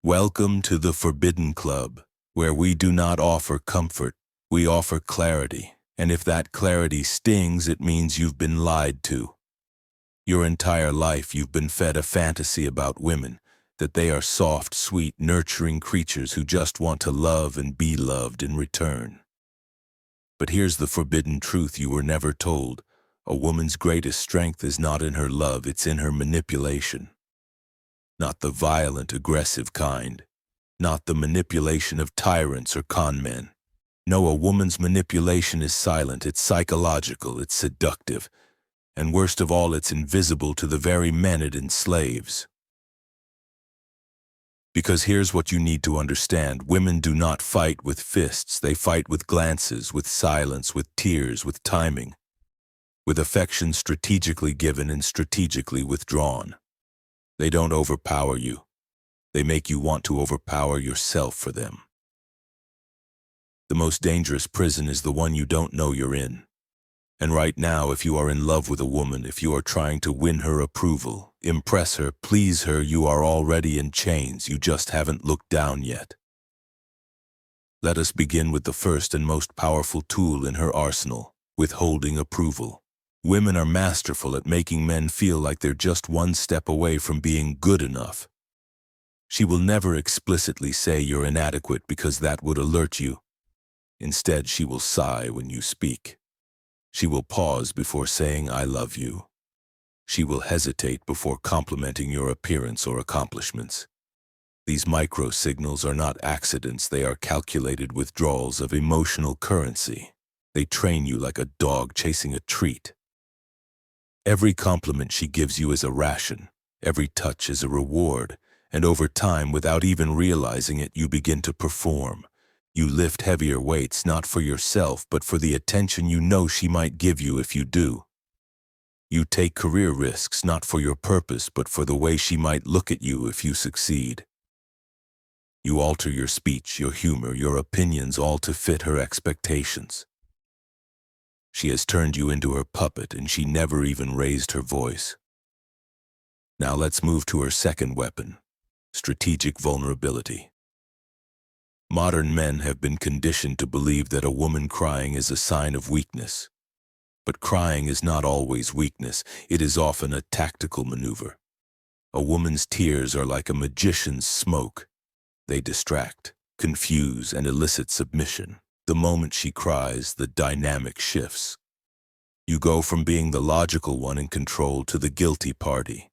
Welcome to the Forbidden Club, where we do not offer comfort, we offer clarity. And if that clarity stings, it means you've been lied to. Your entire life you've been fed a fantasy about women, that they are soft, sweet, nurturing creatures who just want to love and be loved in return. But here's the forbidden truth you were never told. A woman's greatest strength is not in her love, it's in her manipulation. Not the violent, aggressive kind. Not the manipulation of tyrants or con men. No, a woman's manipulation is silent, it's psychological, it's seductive, and worst of all, it's invisible to the very men it enslaves. Because here's what you need to understand. Women do not fight with fists, they fight with glances, with silence, with tears, with timing, with affection strategically given and strategically withdrawn. They don't overpower you. They make you want to overpower yourself for them. The most dangerous prison is the one you don't know you're in. And right now, if you are in love with a woman, if you are trying to win her approval, impress her, please her, you are already in chains, you just haven't looked down yet. Let us begin with the first and most powerful tool in her arsenal, withholding approval. Women are masterful at making men feel like they're just one step away from being good enough. She will never explicitly say you're inadequate because that would alert you. Instead, she will sigh when you speak. She will pause before saying, "I love you." She will hesitate before complimenting your appearance or accomplishments. These micro-signals are not accidents, they are calculated withdrawals of emotional currency. They train you like a dog chasing a treat. Every compliment she gives you is a ration, every touch is a reward, and over time, without even realizing it, you begin to perform. You lift heavier weights not for yourself, but for the attention you know she might give you if you do. You take career risks not for your purpose, but for the way she might look at you if you succeed. You alter your speech, your humor, your opinions, all to fit her expectations. She has turned you into her puppet, and she never even raised her voice. Now let's move to her second weapon, strategic vulnerability. Modern men have been conditioned to believe that a woman crying is a sign of weakness. But crying is not always weakness, it is often a tactical maneuver. A woman's tears are like a magician's smoke. They distract, confuse, and elicit submission. The moment she cries, the dynamic shifts. You go from being the logical one in control to the guilty party.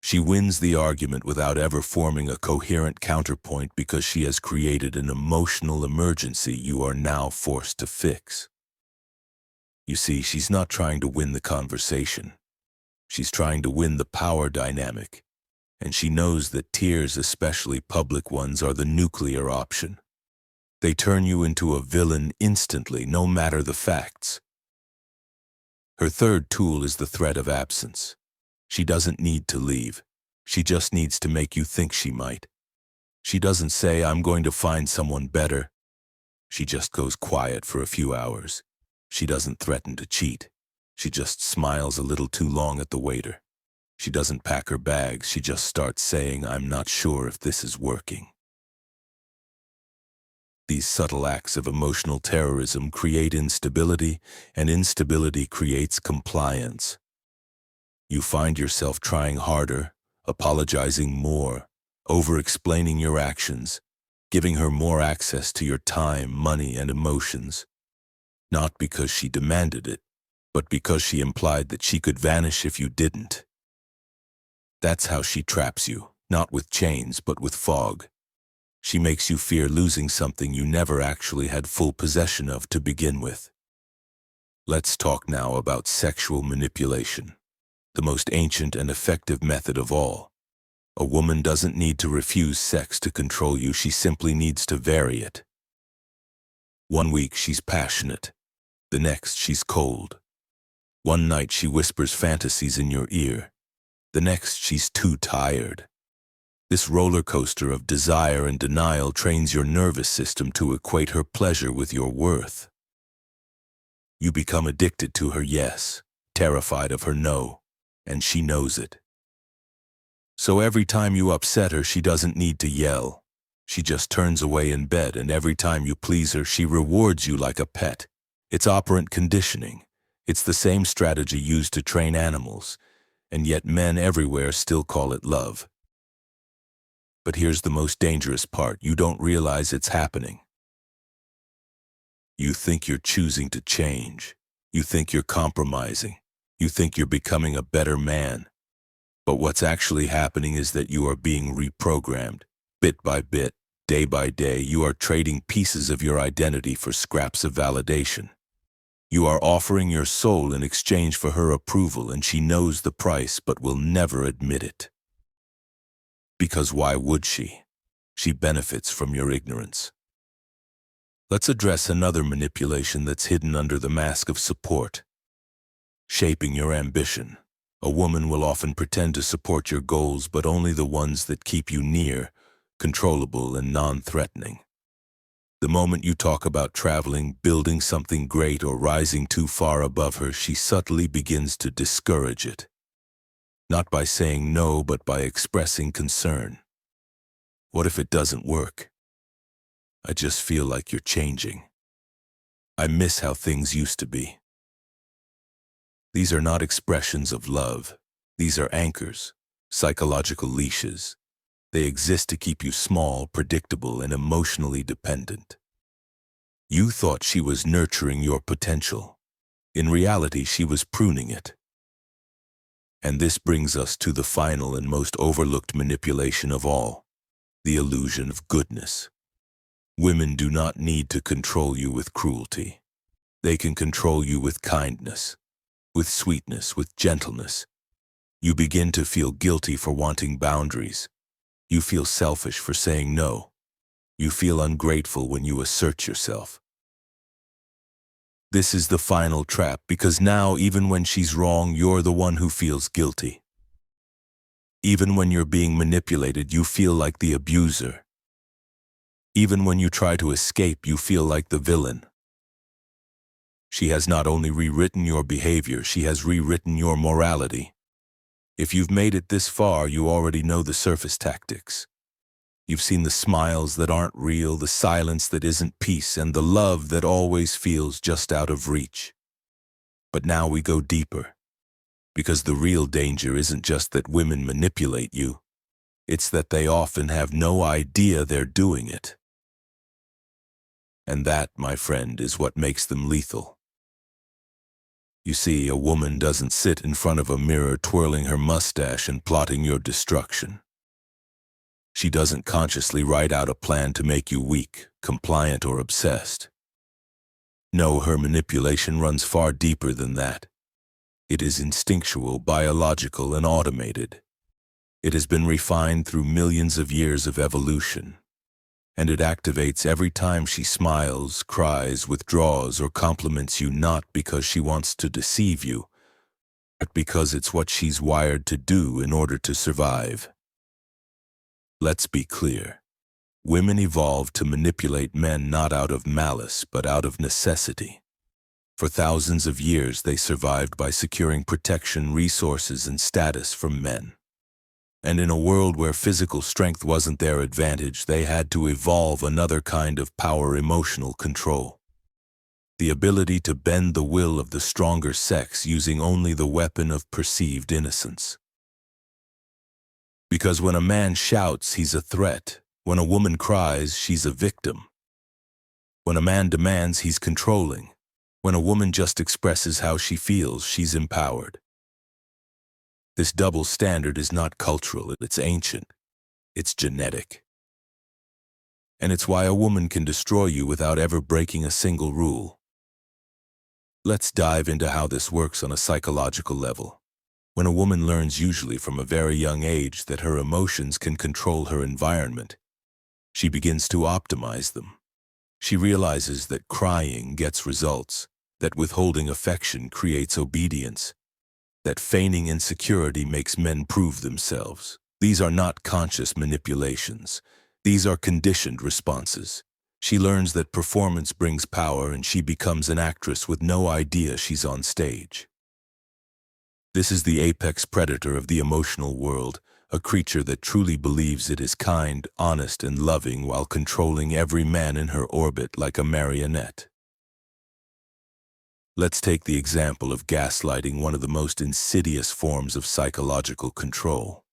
She wins the argument without ever forming a coherent counterpoint because she has created an emotional emergency you are now forced to fix. You see, she's not trying to win the conversation. She's trying to win the power dynamic. And she knows that tears, especially public ones, are the nuclear option. They turn you into a villain instantly, no matter the facts. Her third tool is the threat of absence. She doesn't need to leave. She just needs to make you think she might. She doesn't say, "I'm going to find someone better." She just goes quiet for a few hours. She doesn't threaten to cheat. She just smiles a little too long at the waiter. She doesn't pack her bags. She just starts saying, "I'm not sure if this is working." These subtle acts of emotional terrorism create instability, and instability creates compliance. You find yourself trying harder, apologizing more, over-explaining your actions, giving her more access to your time, money, and emotions. Not because she demanded it, but because she implied that she could vanish if you didn't. That's how she traps you, not with chains, but with fog. She makes you fear losing something you never actually had full possession of to begin with. Let's talk now about sexual manipulation, the most ancient and effective method of all. A woman doesn't need to refuse sex to control you, she simply needs to vary it. One week she's passionate, the next she's cold. One night she whispers fantasies in your ear, the next she's too tired. This roller coaster of desire and denial trains your nervous system to equate her pleasure with your worth. You become addicted to her yes, terrified of her no, and she knows it. So every time you upset her, she doesn't need to yell. She just turns away in bed, and every time you please her, she rewards you like a pet. It's operant conditioning. It's the same strategy used to train animals, and yet men everywhere still call it love. But here's the most dangerous part. You don't realize it's happening. You think you're choosing to change. You think you're compromising. You think you're becoming a better man. But what's actually happening is that you are being reprogrammed. Bit by bit, day by day, you are trading pieces of your identity for scraps of validation. You are offering your soul in exchange for her approval, and she knows the price but will never admit it. Because why would she? She benefits from your ignorance. Let's address another manipulation that's hidden under the mask of support. Shaping your ambition. A woman will often pretend to support your goals, but only the ones that keep you near, controllable, and non-threatening. The moment you talk about traveling, building something great, or rising too far above her, she subtly begins to discourage it. Not by saying no, but by expressing concern. What if it doesn't work? I just feel like you're changing. I miss how things used to be. These are not expressions of love. These are anchors, psychological leashes. They exist to keep you small, predictable, and emotionally dependent. You thought she was nurturing your potential. In reality, she was pruning it. And this brings us to the final and most overlooked manipulation of all, the illusion of goodness. Women do not need to control you with cruelty. They can control you with kindness, with sweetness, with gentleness. You begin to feel guilty for wanting boundaries. You feel selfish for saying no. You feel ungrateful when you assert yourself. This is the final trap, because now, even when she's wrong, you're the one who feels guilty. Even when you're being manipulated, you feel like the abuser. Even when you try to escape, you feel like the villain. She has not only rewritten your behavior, she has rewritten your morality. If you've made it this far, you already know the surface tactics. You've seen the smiles that aren't real, the silence that isn't peace, and the love that always feels just out of reach. But now we go deeper, because the real danger isn't just that women manipulate you. It's that they often have no idea they're doing it. And that, my friend, is what makes them lethal. You see, a woman doesn't sit in front of a mirror twirling her mustache and plotting your destruction. She doesn't consciously write out a plan to make you weak, compliant, or obsessed. No, her manipulation runs far deeper than that. It is instinctual, biological, and automated. It has been refined through millions of years of evolution. And it activates every time she smiles, cries, withdraws, or compliments you, not because she wants to deceive you, but because it's what she's wired to do in order to survive. Let's be clear. Women evolved to manipulate men not out of malice, but out of necessity. For thousands of years, they survived by securing protection, resources, and status from men. And in a world where physical strength wasn't their advantage, they had to evolve another kind of power: emotional control. The ability to bend the will of the stronger sex using only the weapon of perceived innocence. Because when a man shouts, he's a threat. When a woman cries, she's a victim. When a man demands, he's controlling. When a woman just expresses how she feels, she's empowered. This double standard is not cultural, it's ancient. It's genetic. And it's why a woman can destroy you without ever breaking a single rule. Let's dive into how this works on a psychological level. When a woman learns, usually from a very young age, that her emotions can control her environment, she begins to optimize them. She realizes that crying gets results, that withholding affection creates obedience, that feigning insecurity makes men prove themselves. These are not conscious manipulations. These are conditioned responses. She learns that performance brings power, and she becomes an actress with no idea she's on stage. This is the apex predator of the emotional world, a creature that truly believes it is kind, honest, and loving while controlling every man in her orbit like a marionette. Let's take the example of gaslighting, one of the most insidious forms of psychological control.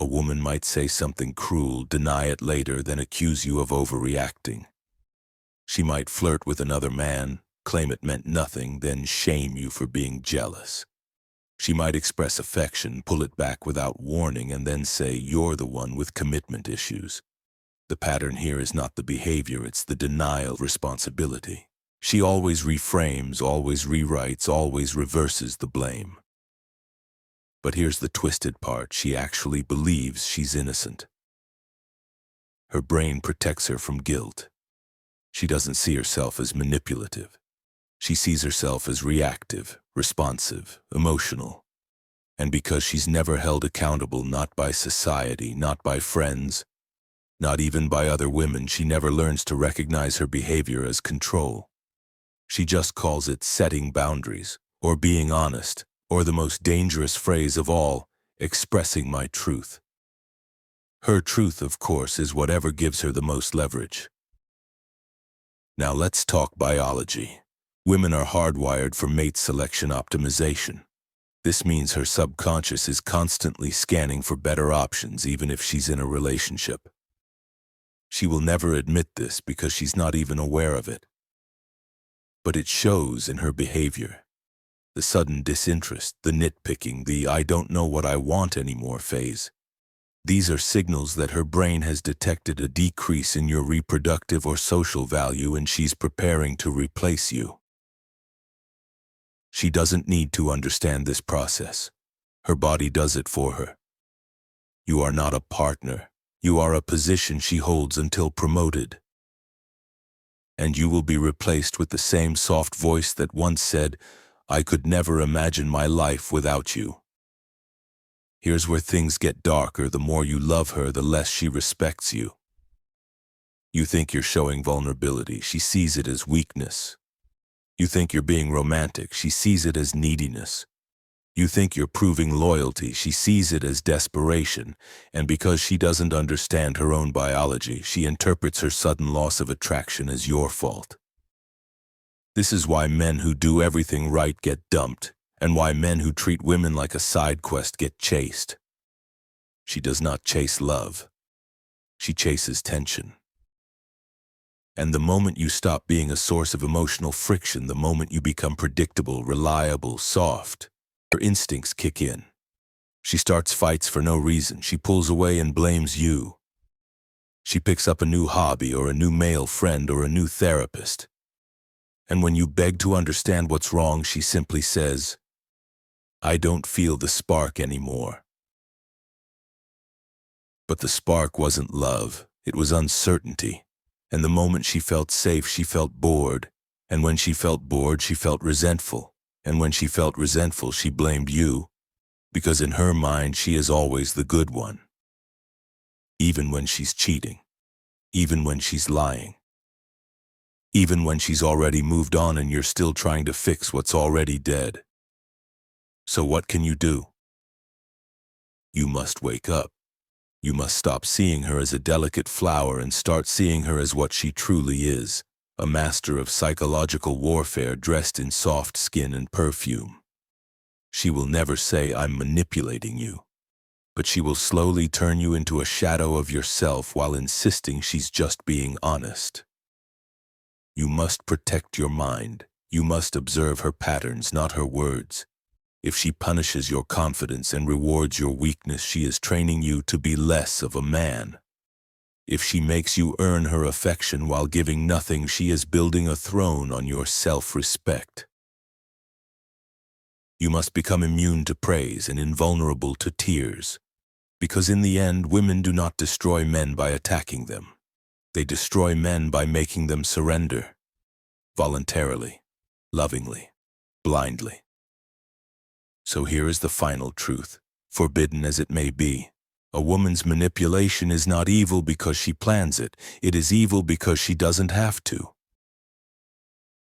A woman might say something cruel, deny it later, then accuse you of overreacting. She might flirt with another man, claim it meant nothing, then shame you for being jealous. She might express affection, pull it back without warning, and then say you're the one with commitment issues. The pattern here is not the behavior, it's the denial of responsibility. She always reframes, always rewrites, always reverses the blame. But here's the twisted part: she actually believes she's innocent. Her brain protects her from guilt. She doesn't see herself as manipulative. She sees herself as reactive, responsive, emotional. And because she's never held accountable, not by society, not by friends, not even by other women, she never learns to recognize her behavior as control. She just calls it setting boundaries, or being honest, or the most dangerous phrase of all, expressing my truth. Her truth, of course, is whatever gives her the most leverage. Now let's talk biology. Women are hardwired for mate selection optimization. This means her subconscious is constantly scanning for better options even if she's in a relationship. She will never admit this because she's not even aware of it. But it shows in her behavior. The sudden disinterest, the nitpicking, the "I don't know what I want anymore" phase. These are signals that her brain has detected a decrease in your reproductive or social value and she's preparing to replace you. She doesn't need to understand this process. Her body does it for her. You are not a partner. You are a position she holds until promoted. And you will be replaced with the same soft voice that once said, "I could never imagine my life without you." Here's where things get darker. The more you love her, the less she respects you. You think you're showing vulnerability. She sees it as weakness. You think you're being romantic. She sees it as neediness. You think you're proving loyalty. She sees it as desperation. And because she doesn't understand her own biology, she interprets her sudden loss of attraction as your fault. This is why men who do everything right get dumped, and why men who treat women like a side quest get chased. She does not chase love. She chases tension. And the moment you stop being a source of emotional friction, the moment you become predictable, reliable, soft, her instincts kick in. She starts fights for no reason. She pulls away and blames you. She picks up a new hobby or a new male friend or a new therapist. And when you beg to understand what's wrong, she simply says, "I don't feel the spark anymore." But the spark wasn't love, it was uncertainty. And the moment she felt safe, she felt bored. And when she felt bored, she felt resentful. And when she felt resentful, she blamed you. Because in her mind, she is always the good one. Even when she's cheating. Even when she's lying. Even when she's already moved on and you're still trying to fix what's already dead. So what can you do? You must wake up. You must stop seeing her as a delicate flower and start seeing her as what she truly is, a master of psychological warfare dressed in soft skin and perfume. She will never say, "I'm manipulating you," but she will slowly turn you into a shadow of yourself while insisting she's just being honest. You must protect your mind. You must observe her patterns, not her words. If she punishes your confidence and rewards your weakness, she is training you to be less of a man. If she makes you earn her affection while giving nothing, she is building a throne on your self-respect. You must become immune to praise and invulnerable to tears, because in the end, women do not destroy men by attacking them. They destroy men by making them surrender, voluntarily, lovingly, blindly. So here is the final truth, forbidden as it may be. A woman's manipulation is not evil because she plans it. It is evil because she doesn't have to.